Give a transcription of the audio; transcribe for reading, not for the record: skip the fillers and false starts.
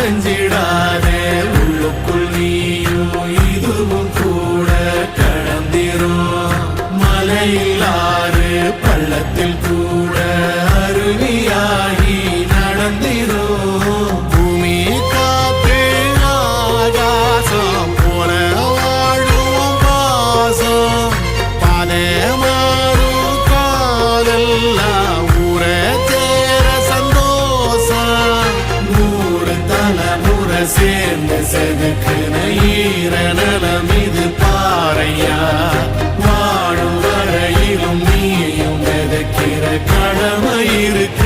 உடஞ்சிடாதே உள்ளுக்குள் நீயும் இதுவும் கூட கடந்திரும் மலையிலாறு பள்ளத்தில் கூட அருவியாகி நடந்திரும் பூமி காத்து ஆகாசம் போல வாழும் பாசம் பாதை மாறும் காதெல்லாம் ஊரை சேர சந்தோஷம் 100 தலைமுறை சேர்ந்து செதுக்குன ஈர நலம் இது பாறையா வாழும் வரையிலும் நீயும் விதைக்கிற கடமை இருக்கு